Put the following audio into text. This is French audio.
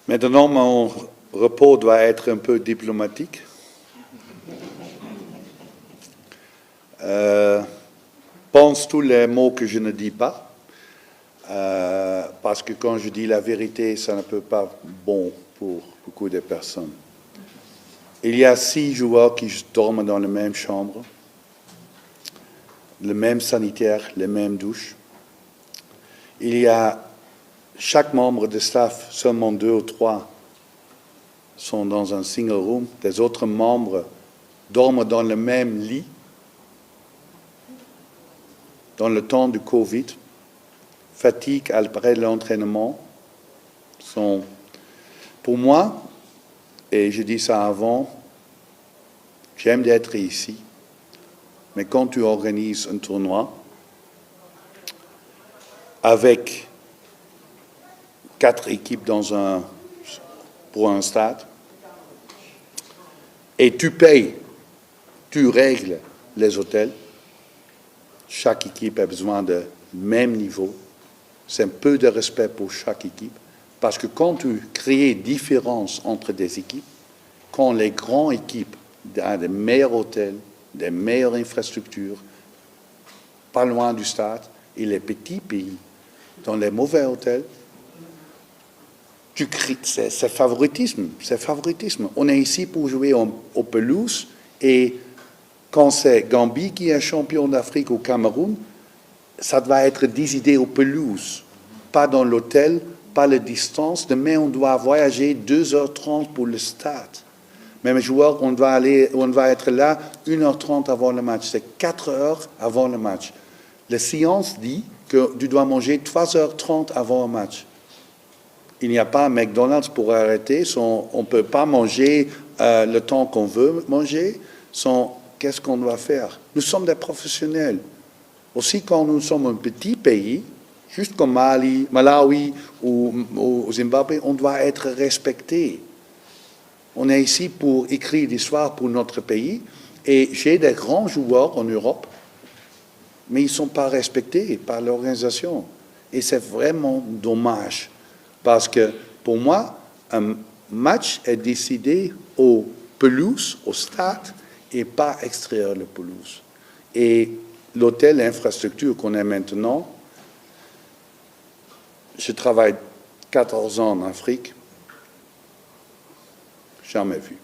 Maintenant, mon repos doit être un peu diplomatique. Pense tous les mots que je ne dis pas, parce que quand je dis la vérité, ça ne peut pas bon pour beaucoup de personnes. Il y a 6 joueurs qui dorment dans la même chambre, le même sanitaire, les mêmes douches. Il y a chaque membre de staff, seulement 2 ou 3 sont dans un single room. Les autres membres dorment dans le même lit. Dans le temps du Covid, fatigue après l'entraînement sont, pour moi, et je dis ça avant, j'aime d'être ici, mais quand tu organises un tournoi avec 4 équipes pour un stade, et tu payes, tu règles les hôtels, chaque équipe a besoin de même niveau. C'est un peu de respect pour chaque équipe. Parce que quand tu crées différence entre des équipes, quand les grandes équipes ont des meilleurs hôtels, des meilleures infrastructures, pas loin du stade, et les petits pays, dans les mauvais hôtels, tu crées, c'est favoritisme. C'est favoritisme. On est ici pour jouer aux pelouses et quand c'est Gambie qui est champion d'Afrique au Cameroun, ça doit être décidé aux pelouses, pas dans l'hôtel, pas la distance. Demain, on doit voyager 2h30 pour le stade. Même joueur, on va être là 1h30 avant le match. C'est 4 heures avant le match. La science dit que tu dois manger 3h30 avant un match. Il n'y a pas un McDonald's pour arrêter. On ne peut pas manger le temps qu'on veut manger. Qu'est-ce qu'on doit faire? Nous sommes des professionnels. Aussi, quand nous sommes un petit pays, juste comme Malawi ou Zimbabwe, on doit être respecté. On est ici pour écrire l'histoire pour notre pays. Et j'ai des grands joueurs en Europe, mais ils ne sont pas respectés par l'organisation. Et c'est vraiment dommage. Parce que pour moi, un match est décidé aux pelouses, au stade, et pas extraire la pelouse. Et l'hôtel, l'infrastructure qu'on a maintenant, je travaille 14 ans en Afrique, jamais vu.